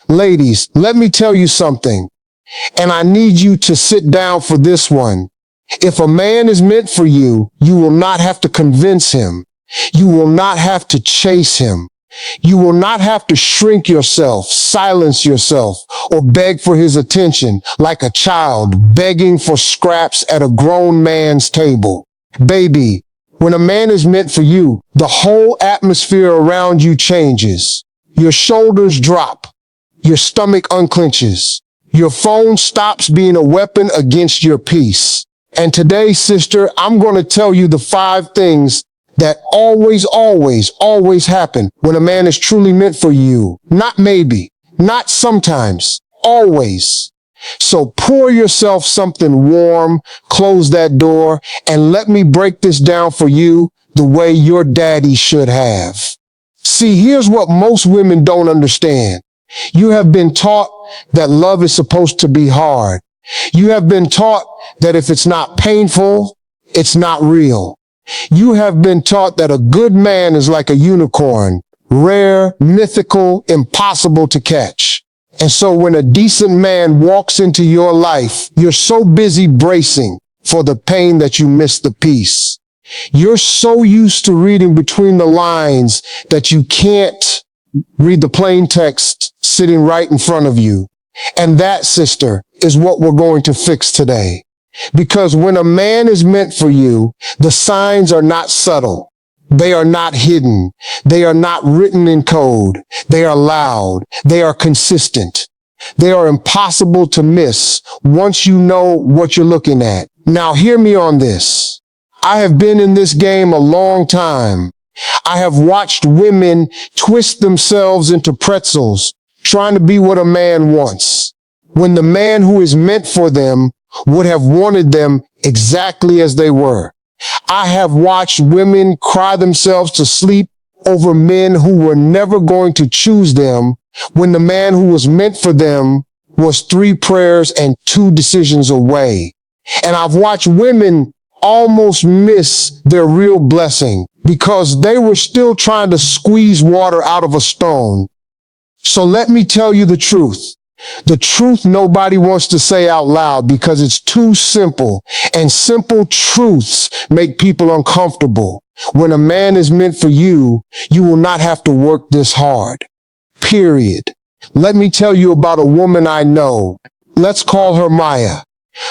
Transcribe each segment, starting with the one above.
Ladies, let me tell you something, and I need you to sit down for this one. If a man is meant for you, you will not have to convince him. You will not have to chase him. You will not have to shrink yourself, silence yourself, or beg for his attention like a child begging for scraps at a grown man's table. Baby, when a man is meant for you, the whole atmosphere around you changes. Your shoulders drop. Your stomach unclenches. Your phone stops being a weapon against your peace. And today, sister, I'm going to tell you the 5 things that always happen when a man is truly meant for you. Not maybe, not sometimes, always. So pour yourself something warm, close that door, and let me break this down for you the way your daddy should have. See, here's what most women don't understand. You have been taught that love is supposed to be hard. You have been taught that if it's not painful, it's not real. You have been taught that a good man is like a unicorn, rare, mythical, impossible to catch. And so when a decent man walks into your life, you're so busy bracing for the pain that you miss the peace. You're so used to reading between the lines that you can't read the plain text sitting right in front of you. And that, sister, is what we're going to fix today. Because when a man is meant for you, the signs are not subtle. They are not hidden. They are not written in code. They are loud. They are consistent. They are impossible to miss once you know what you're looking at. Now hear me on this. I have been in this game a long time. I have watched women twist themselves into pretzels, trying to be what a man wants, when the man who is meant for them would have wanted them exactly as they were. I have watched women cry themselves to sleep over men who were never going to choose them, when the man who was meant for them was 3 prayers and 2 decisions away. And I've watched women almost miss their real blessing because they were still trying to squeeze water out of a stone. So let me tell you the truth. The truth nobody wants to say out loud because it's too simple, and simple truths make people uncomfortable. When a man is meant for you, you will not have to work this hard. Period. Let me tell you about a woman I know. Let's call her Maya.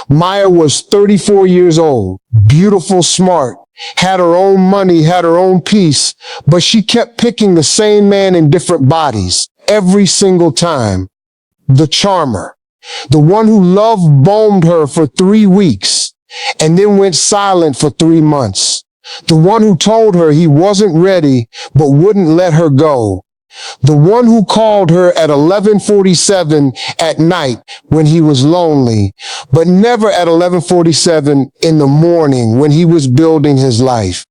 Maya was 34 years old, beautiful, smart, had her own money, had her own peace, but she kept picking the same man in different bodies every single time. The charmer, the one who love-bombed her for 3 weeks and then went silent for 3 months. The one who told her he wasn't ready but wouldn't let her go. The one who called her at 11:47 at night when he was lonely, but never at 11:47 in the morning when he was building his life.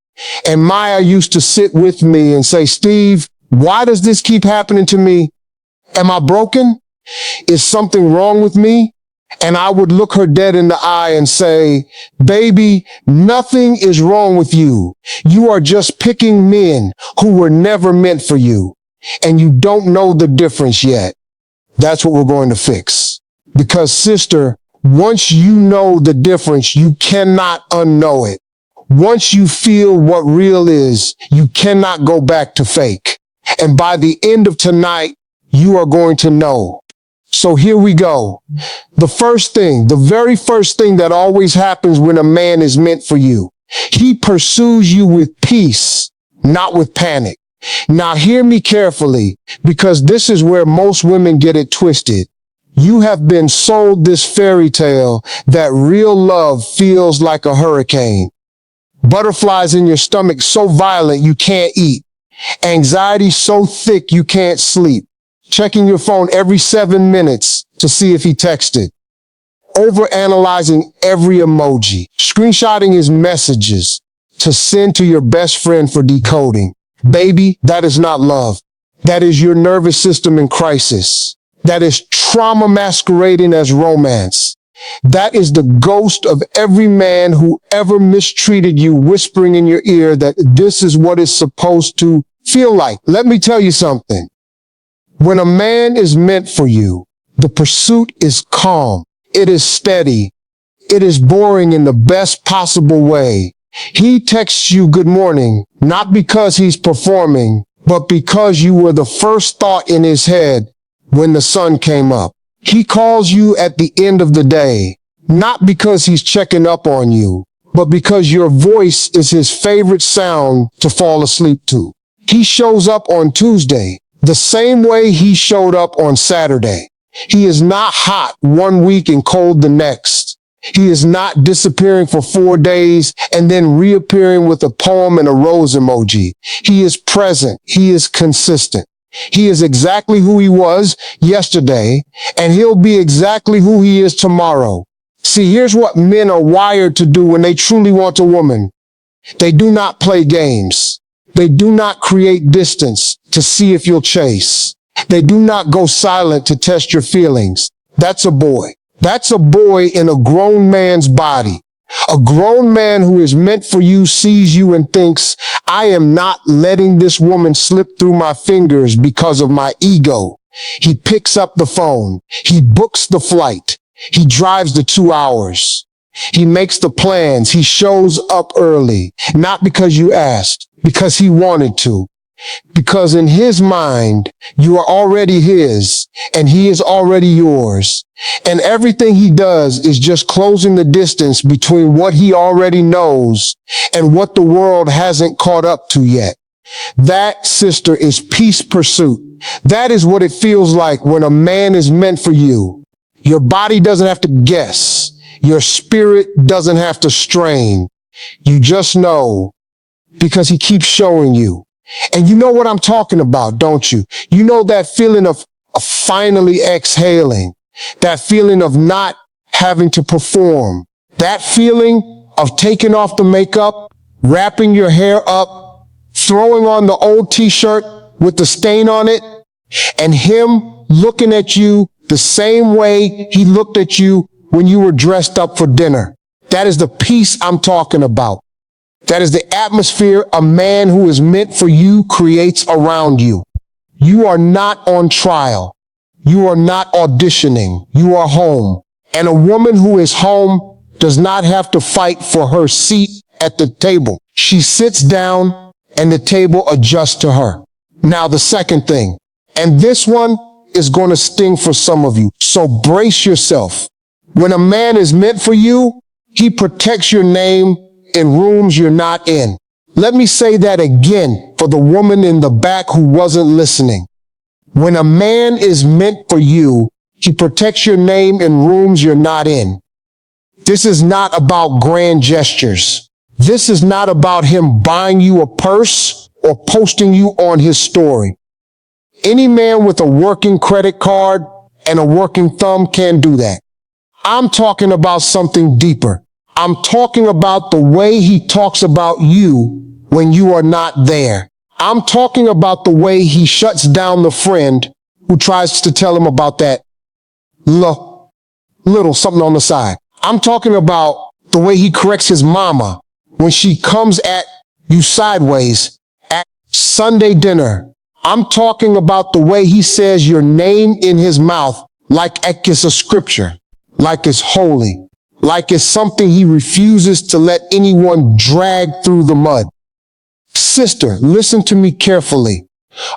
And Maya used to sit with me and say, "Steve, why does this keep happening to me? Am I broken? Is something wrong with me?" And I would look her dead in the eye and say, "Baby, nothing is wrong with you. You are just picking men who were never meant for you. And you don't know the difference yet." That's what we're going to fix. Because, sister, once you know the difference, you cannot unknow it. Once you feel what real is, you cannot go back to fake. And by the end of tonight, you are going to know. So here we go. The very first thing that always happens when a man is meant for you, he pursues you with peace, not with panic. Now hear me carefully, because this is where most women get it twisted. You have been sold this fairy tale that real love feels like a hurricane. Butterflies in your stomach so violent you can't eat. Anxiety so thick you can't sleep. Checking your phone every 7 minutes to see if he texted. Overanalyzing every emoji. Screenshotting his messages to send to your best friend for decoding. Baby, that is not love. That is your nervous system in crisis. That is trauma masquerading as romance. That is the ghost of every man who ever mistreated you, whispering in your ear that this is what it's supposed to feel like. Let me tell you something. When a man is meant for you, the pursuit is calm. It is steady. It is boring in the best possible way. He texts you good morning, not because he's performing, but because you were the first thought in his head when the sun came up. He calls you at the end of the day, not because he's checking up on you, but because your voice is his favorite sound to fall asleep to. He shows up on Tuesday, the same way he showed up on Saturday. He is not hot one week and cold the next. He is not disappearing for 4 days and then reappearing with a poem and a rose emoji. He is present. He is consistent. He is exactly who he was yesterday, and he'll be exactly who he is tomorrow. See, here's what men are wired to do when they truly want a woman. They do not play games. They do not create distance to see if you'll chase. They do not go silent to test your feelings. That's a boy. That's a boy in a grown man's body. A grown man who is meant for you sees you and thinks, I am not letting this woman slip through my fingers because of my ego. He picks up the phone. He books the flight. He drives the 2 hours. He makes the plans. He shows up early, not because you asked, because he wanted to. Because in his mind, you are already his, and he is already yours. And everything he does is just closing the distance between what he already knows and what the world hasn't caught up to yet. That, sister, is peace pursuit. That is what it feels like when a man is meant for you. Your body doesn't have to guess. Your spirit doesn't have to strain. You just know because he keeps showing you. And you know what I'm talking about, don't you? You know that feeling of finally exhaling, that feeling of not having to perform, that feeling of taking off the makeup, wrapping your hair up, throwing on the old t-shirt with the stain on it, and him looking at you the same way he looked at you when you were dressed up for dinner. That is the peace I'm talking about. That is the atmosphere a man who is meant for you creates around you. You are not on trial. You are not auditioning. You are home. And a woman who is home does not have to fight for her seat at the table. She sits down and the table adjusts to her. Now the second thing, and this one is going to sting for some of you, so brace yourself. When a man is meant for you, he protects your name in rooms you're not in. Let me say that again for the woman in the back who wasn't listening. When a man is meant for you, he protects your name in rooms you're not in. This is not about grand gestures. This is not about him buying you a purse or posting you on his story. Any man with a working credit card and a working thumb can do that. I'm talking about something deeper. I'm talking about the way he talks about you when you are not there. I'm talking about the way he shuts down the friend who tries to tell him about that little something on the side. I'm talking about the way he corrects his mama when she comes at you sideways at Sunday dinner. I'm talking about the way he says your name in his mouth like it's a scripture, like it's holy. Like it's something he refuses to let anyone drag through the mud. Sister, listen to me carefully.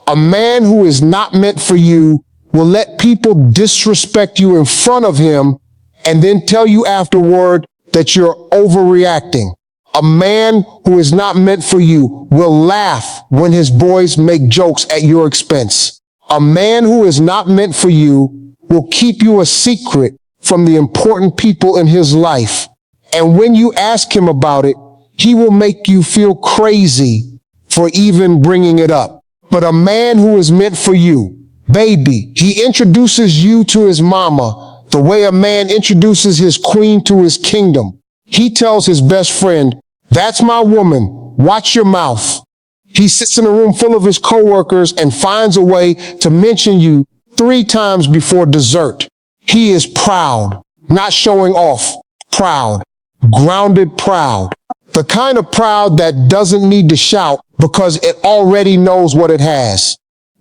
A man who is not meant for you will let people disrespect you in front of him and then tell you afterward that you're overreacting. A man who is not meant for you will laugh when his boys make jokes at your expense. A man who is not meant for you will keep you a secret from the important people in his life. And when you ask him about it, he will make you feel crazy for even bringing it up. But a man who is meant for you, baby, he introduces you to his mama the way a man introduces his queen to his kingdom. He tells his best friend, that's my woman, watch your mouth. He sits in a room full of his coworkers and finds a way to mention you 3 times before dessert. He is proud, not showing off, proud, grounded proud. The kind of proud that doesn't need to shout because it already knows what it has.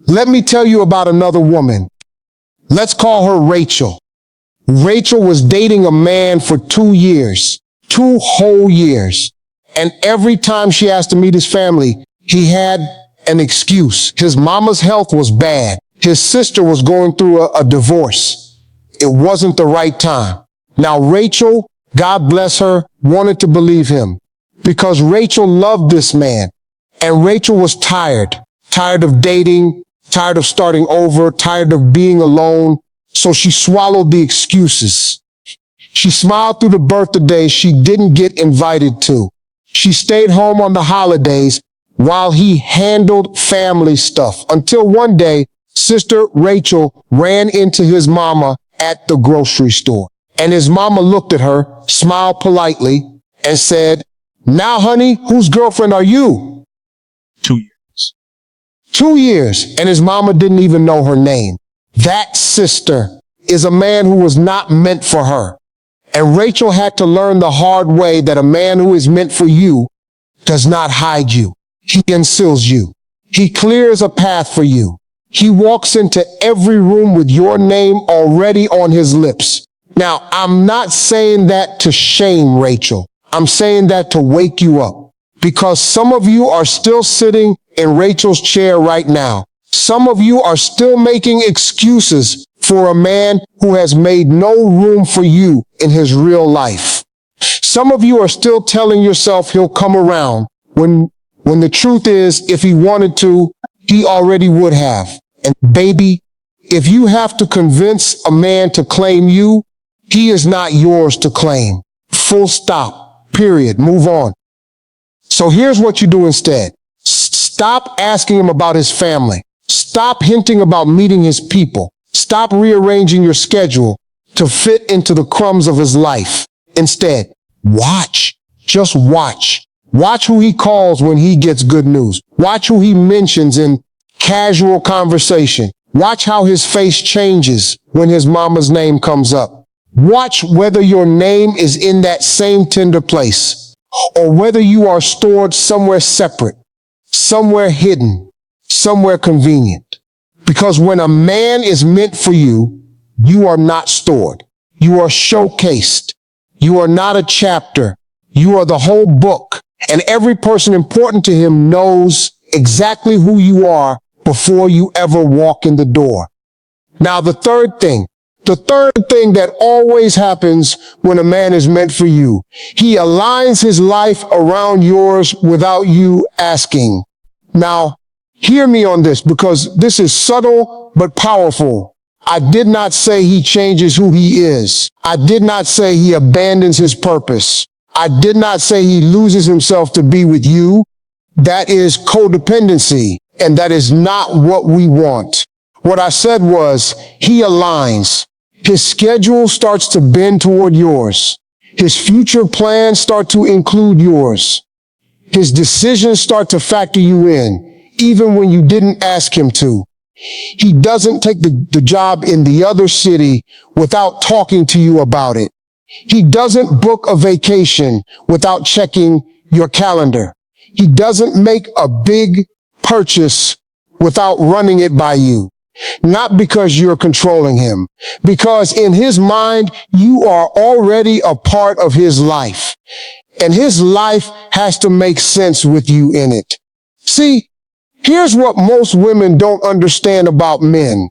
Let me tell you about another woman. Let's call her Rachel. Rachel was dating a man for 2 years, 2 whole years. And every time she asked to meet his family, he had an excuse. His mama's health was bad. His sister was going through a divorce. It wasn't the right time. Now Rachel, God bless her, wanted to believe him because Rachel loved this man. And Rachel was tired of dating, tired of starting over, tired of being alone. So she swallowed the excuses. She smiled through the birthdays she didn't get invited to. She stayed home on the holidays while he handled family stuff until one day, Sister Rachel ran into his mama at the grocery store. And his mama looked at her, smiled politely, and said, "Now, honey, whose girlfriend are you?" 2 years. 2 years, and his mama didn't even know her name. That sister is a man who was not meant for her. And Rachel had to learn the hard way that a man who is meant for you does not hide you. He conceals you. He clears a path for you. He walks into every room with your name already on his lips. Now, I'm not saying that to shame Rachel. I'm saying that to wake you up. Because some of you are still sitting in Rachel's chair right now. Some of you are still making excuses for a man who has made no room for you in his real life. Some of you are still telling yourself he'll come around when the truth is, if he wanted to, he already would have. And baby, if you have to convince a man to claim you, he is not yours to claim. Full stop. Period. Move on. So here's what you do instead. Stop asking him about his family. Stop hinting about meeting his people. Stop rearranging your schedule to fit into the crumbs of his life. Instead, watch. Just watch. Watch who he calls when he gets good news. Watch who he mentions in casual conversation. Watch how his face changes when his mama's name comes up. Watch whether your name is in that same tender place or whether you are stored somewhere separate, somewhere hidden, somewhere convenient. Because when a man is meant for you, you are not stored. You are showcased. You are not a chapter. You are the whole book. And every person important to him knows exactly who you are before you ever walk in the door. Now, the third thing that always happens when a man is meant for you, he aligns his life around yours without you asking. Now, hear me on this because this is subtle but powerful. I did not say he changes who he is. I did not say he abandons his purpose. I did not say he loses himself to be with you. That is codependency, and that is not what we want. What I said was he aligns. His schedule starts to bend toward yours. His future plans start to include yours. His decisions start to factor you in, even when you didn't ask him to. He doesn't take the job in the other city without talking to you about it. He doesn't book a vacation without checking your calendar. He doesn't make a big purchase without running it by you. Not because you're controlling him, because in his mind, you are already a part of his life. And his life has to make sense with you in it. See, here's what most women don't understand about men.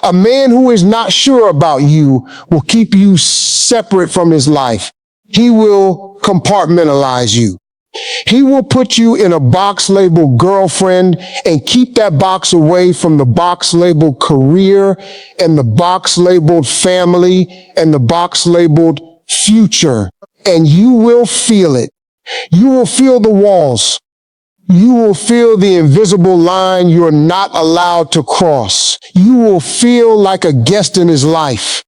A man who is not sure about you will keep you separate from his life. He will compartmentalize you. He will put you in a box labeled girlfriend and keep that box away from the box labeled career and the box labeled family and the box labeled future. And you will feel it. You will feel the walls. You will feel the invisible line you're not allowed to cross. You will feel like a guest in his life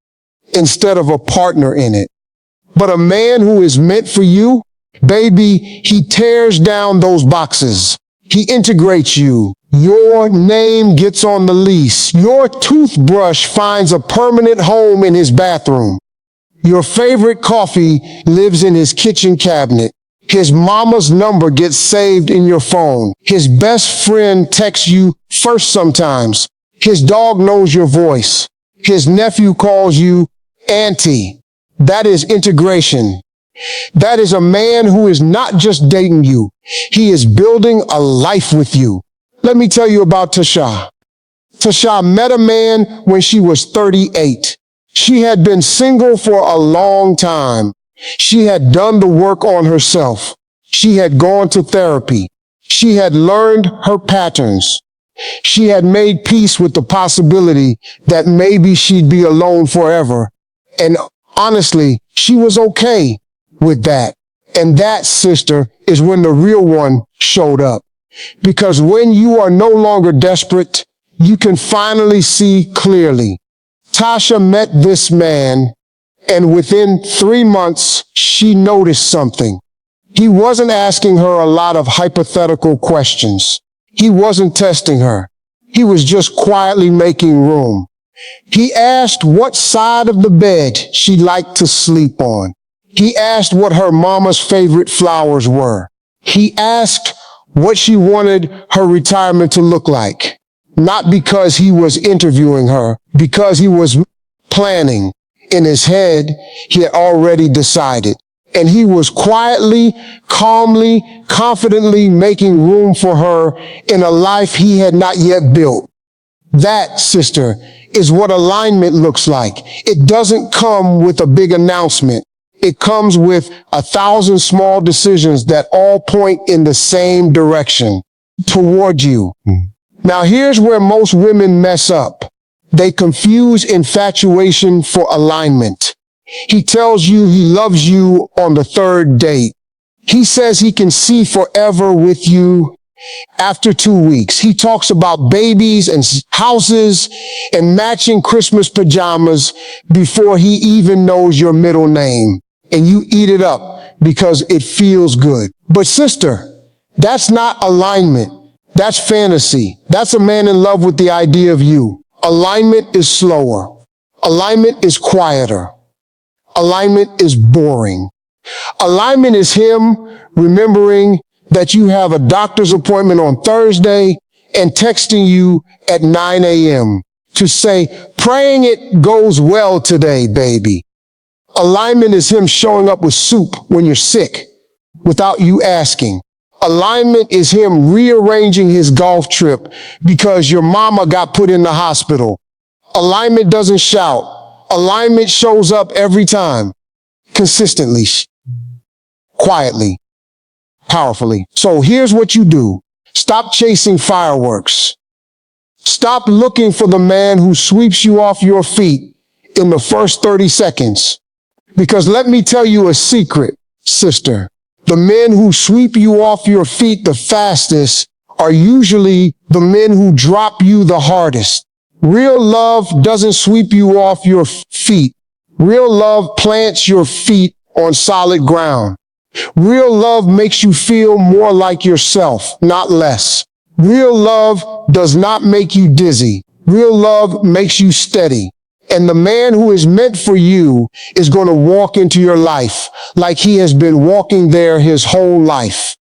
instead of a partner in it. But a man who is meant for you, baby, he tears down those boxes. He integrates you. Your name gets on the lease. Your toothbrush finds a permanent home in his bathroom. Your favorite coffee lives in his kitchen cabinet. His mama's number gets saved in your phone. His best friend texts you first sometimes. His dog knows your voice. His nephew calls you auntie. That is integration. That is a man who is not just dating you. He is building a life with you. Let me tell you about Tasha. Tasha met a man when she was 38. She had been single for a long time. She had done the work on herself. She had gone to therapy. She had learned her patterns. She had made peace with the possibility that maybe she'd be alone forever. And honestly, she was okay with that. And that, sister, is when the real one showed up. Because when you are no longer desperate, you can finally see clearly. Tasha met this man, and within 3 months, she noticed something. He wasn't asking her a lot of hypothetical questions. He wasn't testing her. He was just quietly making room. He asked what side of the bed she liked to sleep on. He asked what her mama's favorite flowers were. He asked what she wanted her retirement to look like. Not because he was interviewing her, because he was planning. In his head, he had already decided. And he was quietly, calmly, confidently making room for her in a life he had not yet built. That, sister, is what alignment looks like. It doesn't come with a big announcement. It comes with 1,000 small decisions that all point in the same direction, toward you. Now here's where most women mess up. They confuse infatuation for alignment. He tells you he loves you on the 3rd date. He says he can see forever with you after 2 weeks. He talks about babies and houses and matching Christmas pajamas before he even knows your middle name. And you eat it up because it feels good. But sister, that's not alignment. That's fantasy. That's a man in love with the idea of you. Alignment is slower. Alignment is quieter. Alignment is boring. Alignment is him remembering that you have a doctor's appointment on Thursday and texting you at 9 a.m. to say, praying it goes well today, baby. Alignment is him showing up with soup when you're sick without you asking. Alignment is him rearranging his golf trip because your mama got put in the hospital. Alignment doesn't shout. Alignment shows up every time, consistently, quietly, powerfully. So here's what you do. Stop chasing fireworks. Stop looking for the man who sweeps you off your feet in the first 30 seconds. Because let me tell you a secret, sister. The men who sweep you off your feet the fastest are usually the men who drop you the hardest. Real love doesn't sweep you off your feet. Real love plants your feet on solid ground. Real love makes you feel more like yourself, not less. Real love does not make you dizzy. Real love makes you steady. And the man who is meant for you is going to walk into your life like he has been walking there his whole life.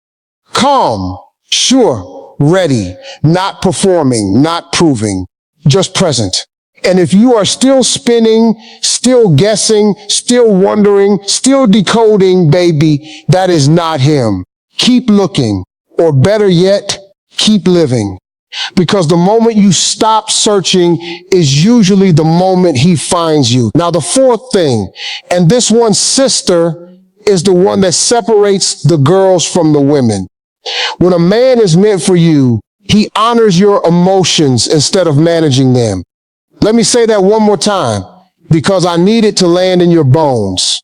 Calm, sure, ready, not performing, not proving, just present. And if you are still spinning, still guessing, still wondering, still decoding, baby, that is not him. Keep looking, or better yet, keep living. Because the moment you stop searching is usually the moment he finds you. Now, the fourth thing, and this one, sister, is the one that separates the girls from the women. When a man is meant for you, he honors your emotions instead of managing them. Let me say that one more time, because I need it to land in your bones.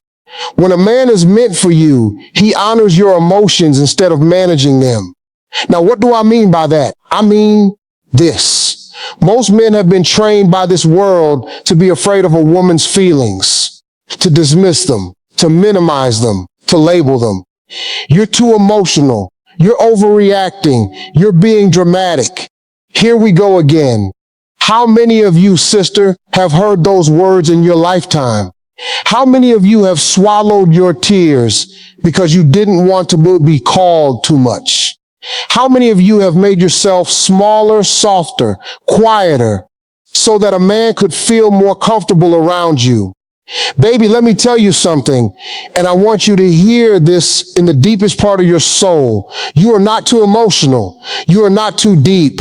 When a man is meant for you, he honors your emotions instead of managing them. Now, what do I mean by that? I mean this. Most men have been trained by this world to be afraid of a woman's feelings, to dismiss them, to minimize them, to label them. You're too emotional. You're overreacting. You're being dramatic. Here we go again. How many of you, sister, have heard those words in your lifetime? How many of you have swallowed your tears because you didn't want to be called too much? How many of you have made yourself smaller, softer, quieter, so that a man could feel more comfortable around you? Baby, let me tell you something, and I want you to hear this in the deepest part of your soul. You are not too emotional. You are not too deep.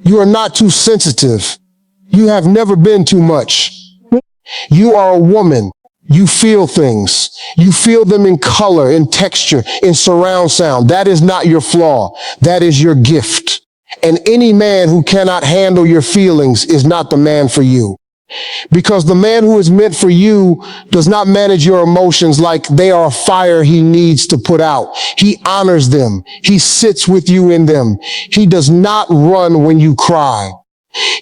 You are not too sensitive. You have never been too much. You are a woman. You feel things. You feel them in color, in texture, in surround sound. That is not your flaw. That is your gift. And any man who cannot handle your feelings is not the man for you. Because the man who is meant for you does not manage your emotions like they are a fire he needs to put out. He honors them. He sits with you in them. He does not run when you cry.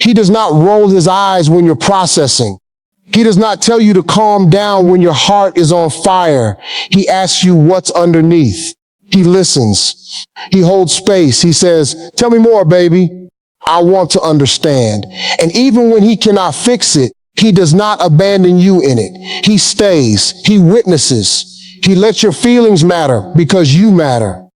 He does not roll his eyes when you're processing. He does not tell you to calm down when your heart is on fire. He asks you what's underneath. He listens. He holds space. He says, tell me more, baby. I want to understand. And even when he cannot fix it, he does not abandon you in it. He stays. He witnesses. He lets your feelings matter because you matter.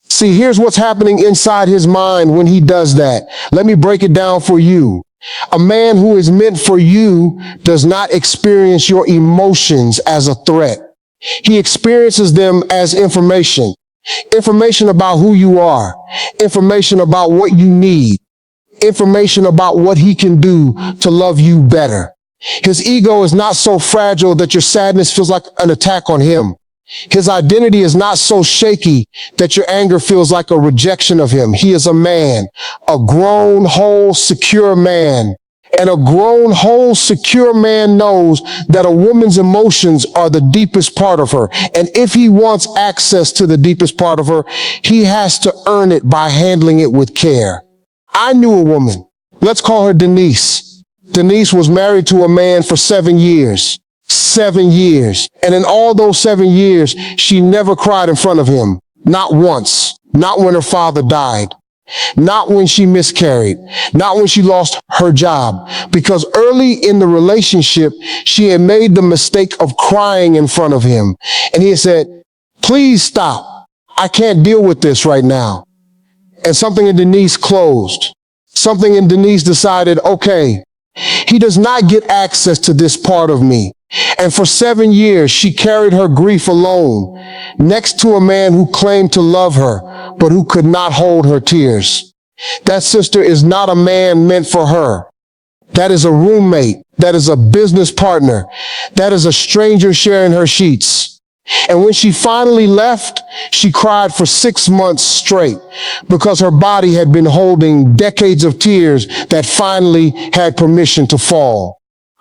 See, here's what's happening inside his mind when he does that. Let me break it down for you. A man who is meant for you does not experience your emotions as a threat. He experiences them as information. Information about who you are. Information about what you need. Information about what he can do to love you better. His ego is not so fragile that your sadness feels like an attack on him. His identity is not so shaky that your anger feels like a rejection of him. He is a man, a grown, whole, secure man. And a grown, whole, secure man knows that a woman's emotions are the deepest part of her. And if he wants access to the deepest part of her, he has to earn it by handling it with care. I knew a woman. Let's call her Denise. Denise was married to a man for 7 years. 7 years. And in all those 7 years, she never cried in front of him. Not once. Not when her father died. Not when she miscarried. Not when she lost her job. Because early in the relationship, she had made the mistake of crying in front of him. And he had said, please stop. I can't deal with this right now. And something in Denise closed. Something in Denise decided, okay, he does not get access to this part of me. And for 7 years, she carried her grief alone, next to a man who claimed to love her, but who could not hold her tears. That sister is not a man meant for her. That is a roommate. That is a business partner. That is a stranger sharing her sheets. And when she finally left, she cried for 6 months straight because her body had been holding decades of tears that finally had permission to fall.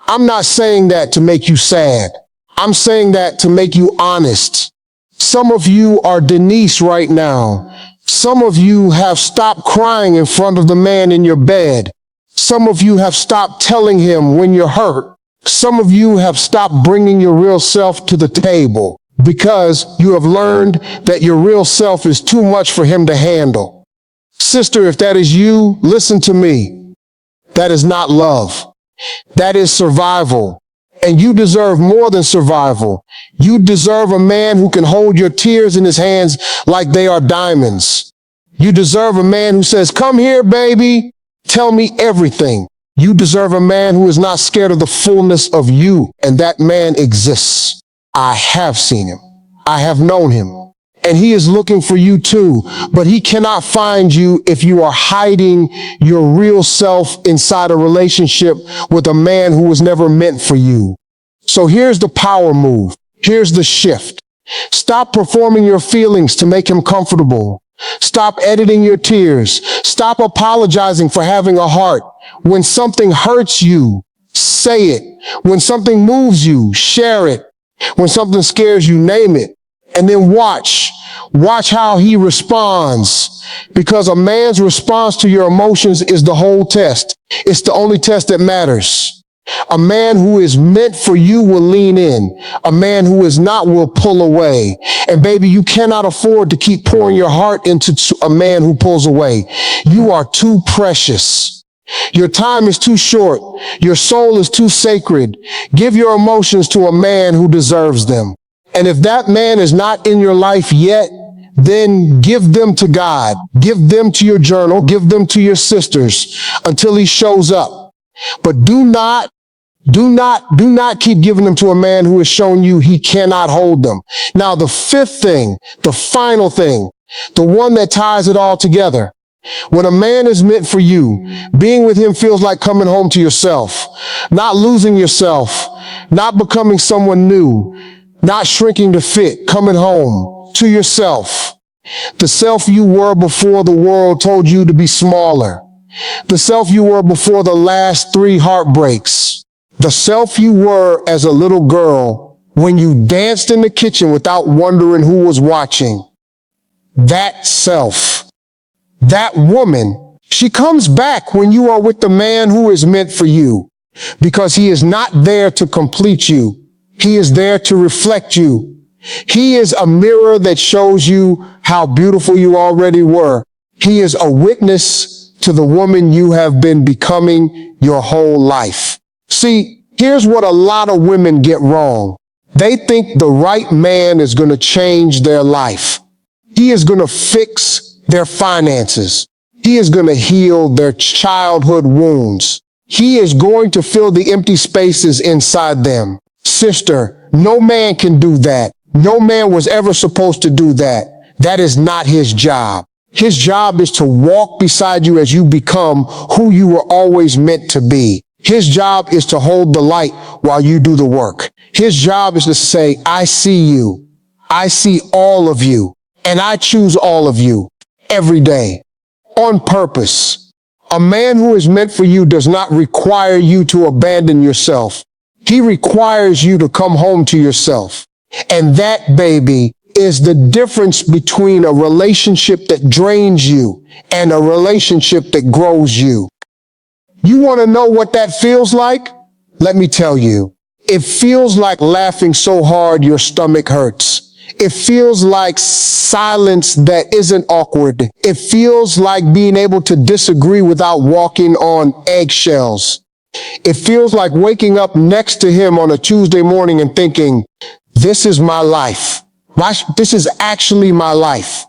I'm not saying that to make you sad. I'm saying that to make you honest. Some of you are Denise right now. Some of you have stopped crying in front of the man in your bed. Some of you have stopped telling him when you're hurt. Some of you have stopped bringing your real self to the table because you have learned that your real self is too much for him to handle. Sister, if that is you, listen to me. That is not love. That is survival. And you deserve more than survival. You deserve a man who can hold your tears in his hands like they are diamonds. You deserve a man who says, come here, baby. Tell me everything. You deserve a man who is not scared of the fullness of you. And that man exists. I have seen him. I have known him. And he is looking for you too, but he cannot find you if you are hiding your real self inside a relationship with a man who was never meant for you. So here's the power move. Here's the shift. Stop performing your feelings to make him comfortable. Stop editing your tears. Stop apologizing for having a heart. When something hurts you, say it. When something moves you, share it. When something scares you, name it. And then watch how he responds, because a man's response to your emotions is the whole test. It's the only test that matters. A man who is meant for you will lean in. A man who is not will pull away. And baby, you cannot afford to keep pouring your heart into a man who pulls away. You are too precious. Your time is too short. Your soul is too sacred. Give your emotions to a man who deserves them. And if that man is not in your life yet, then give them to God. Give them to your journal. Give them to your sisters until he shows up. But do not keep giving them to a man who has shown you he cannot hold them. Now, the fifth thing, the final thing, the one that ties it all together. When a man is meant for you, being with him feels like coming home to yourself, not losing yourself, not becoming someone new, not shrinking to fit, coming home to yourself. The self you were before the world told you to be smaller. The self you were before the last 3 heartbreaks. The self you were as a little girl when you danced in the kitchen without wondering who was watching. That self, that woman, she comes back when you are with the man who is meant for you, because he is not there to complete you. He is there to reflect you. He is a mirror that shows you how beautiful you already were. He is a witness to the woman you have been becoming your whole life. See, here's what a lot of women get wrong. They think the right man is going to change their life. He is going to fix their finances. He is going to heal their childhood wounds. He is going to fill the empty spaces inside them. Sister, no man can do that. No man was ever supposed to do that. That is not his job. His job is to walk beside you as you become who you were always meant to be. His job is to hold the light while you do the work. His job is to say, I see you. I see all of you. And I choose all of you every day on purpose. A man who is meant for you does not require you to abandon yourself. He requires you to come home to yourself. And that, baby, is the difference between a relationship that drains you and a relationship that grows you. You want to know what that feels like? Let me tell you. It feels like laughing so hard your stomach hurts. It feels like silence that isn't awkward. It feels like being able to disagree without walking on eggshells. It feels like waking up next to him on a Tuesday morning and thinking, this is my life. This is actually my life.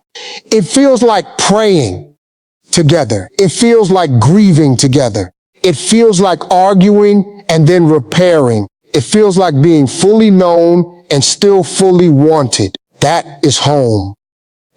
It feels like praying together. It feels like grieving together. It feels like arguing and then repairing. It feels like being fully known and still fully wanted. That is home.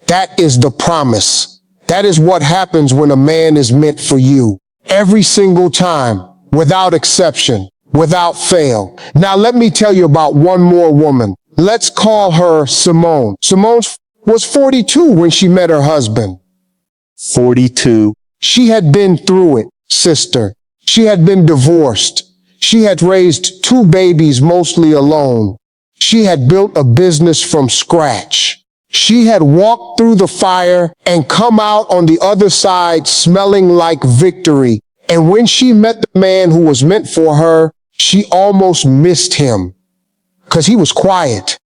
That is the promise. That is what happens when a man is meant for you. Every single time, without exception, without fail. Now let me tell you about one more woman. Let's call her Simone. Simone was 42 when she met her husband. 42. She had been through it, sister. She had been divorced. She had raised 2 babies mostly alone. She had built a business from scratch. She had walked through the fire and come out on the other side smelling like victory. And when she met the man who was meant for her, she almost missed him. 'Cause he was quiet.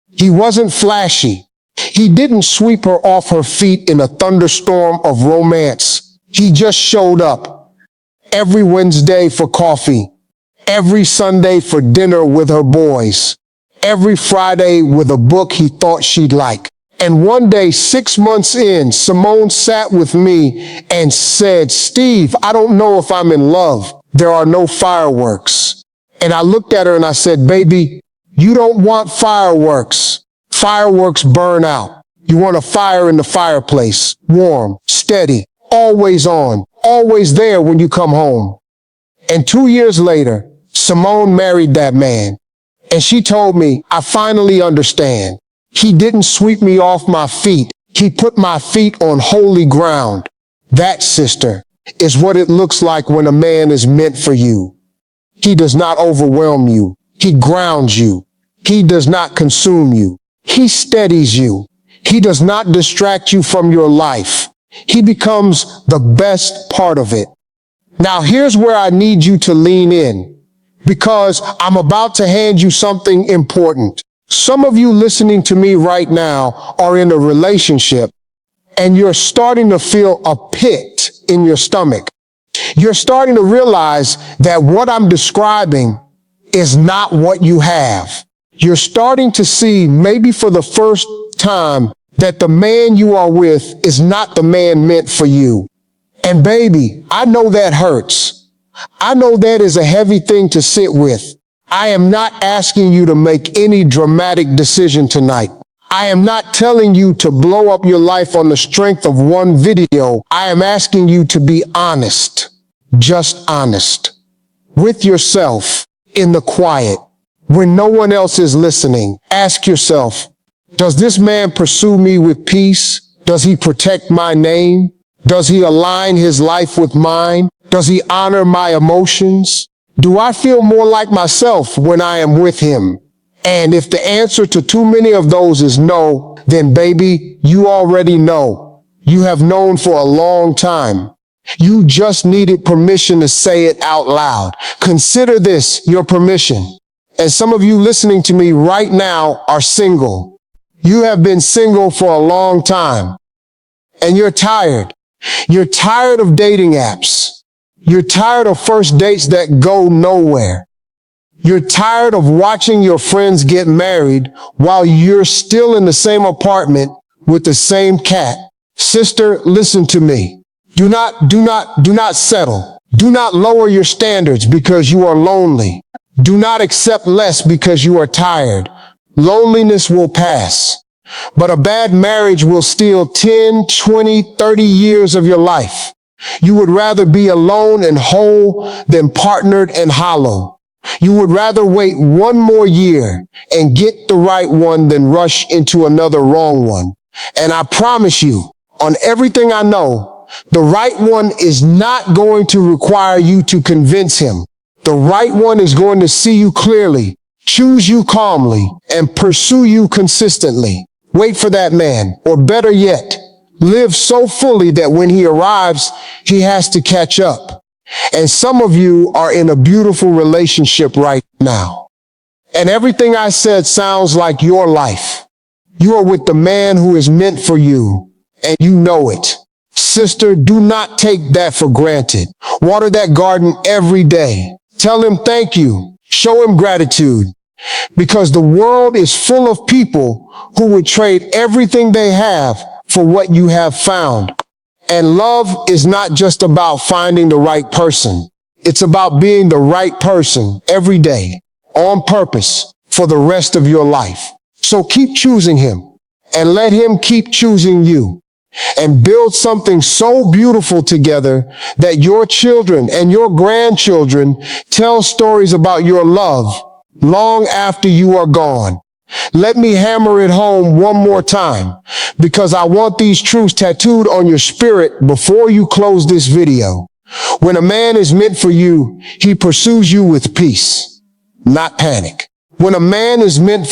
He wasn't flashy. He didn't sweep her off her feet in a thunderstorm of romance. He just showed up every Wednesday for coffee, every Sunday for dinner with her boys, every Friday with a book he thought she'd like. And one day, 6 months in, Simone sat with me and said, Steve, I don't know if I'm in love. There are no fireworks. And I looked at her and I said, baby, you don't want fireworks. Fireworks burn out. You want a fire in the fireplace, warm, steady, always on, always there when you come home. And 2 years later, Simone married that man. And she told me, I finally understand. He didn't sweep me off my feet. He put my feet on holy ground. That, sister, is what it looks like when a man is meant for you. He does not overwhelm you. He grounds you. He does not consume you. He steadies you. He does not distract you from your life. He becomes the best part of it. Now here's where I need you to lean in, because I'm about to hand you something important. Some of you listening to me right now are in a relationship and you're starting to feel a pit in your stomach. You're starting to realize that what I'm describing is not what you have. You're starting to see, maybe for the first time, that the man you are with is not the man meant for you. And baby, I know that hurts. I know that is a heavy thing to sit with. I am not asking you to make any dramatic decision tonight. I am not telling you to blow up your life on the strength of one video. I am asking you to be honest, just honest, with yourself in the quiet. When no one else is listening, ask yourself, does this man pursue me with peace? Does he protect my name? Does he align his life with mine? Does he honor my emotions? Do I feel more like myself when I am with him? And if the answer to too many of those is no, then baby, you already know. You have known for a long time. You just needed permission to say it out loud. Consider this your permission. And some of you listening to me right now are single. You have been single for a long time. And you're tired. You're tired of dating apps. You're tired of first dates that go nowhere. You're tired of watching your friends get married while you're still in the same apartment with the same cat. Sister, listen to me. Do not settle. Do not lower your standards because you are lonely. Do not accept less because you are tired. Loneliness will pass, but a bad marriage will steal 10, 20, 30 years of your life. You would rather be alone and whole than partnered and hollow. You would rather wait one more year and get the right one than rush into another wrong one. And I promise you, on everything I know, the right one is not going to require you to convince him. The right one is going to see you clearly, choose you calmly, and pursue you consistently. Wait for that man, or better yet, live so fully that when he arrives, he has to catch up. And some of you are in a beautiful relationship right now. And everything I said sounds like your life. You are with the man who is meant for you, and you know it. Sister, do not take that for granted. Water that garden every day. Tell him thank you. Show him gratitude. Because the world is full of people who would trade everything they have for what you have found. And love is not just about finding the right person. It's about being the right person every day, on purpose, for the rest of your life. So keep choosing him, and let him keep choosing you. And build something so beautiful together that your children and your grandchildren tell stories about your love long after you are gone. Let me hammer it home one more time, because I want these truths tattooed on your spirit before you close this video. When a man is meant for you, he pursues you with peace, not panic. When a man is meant for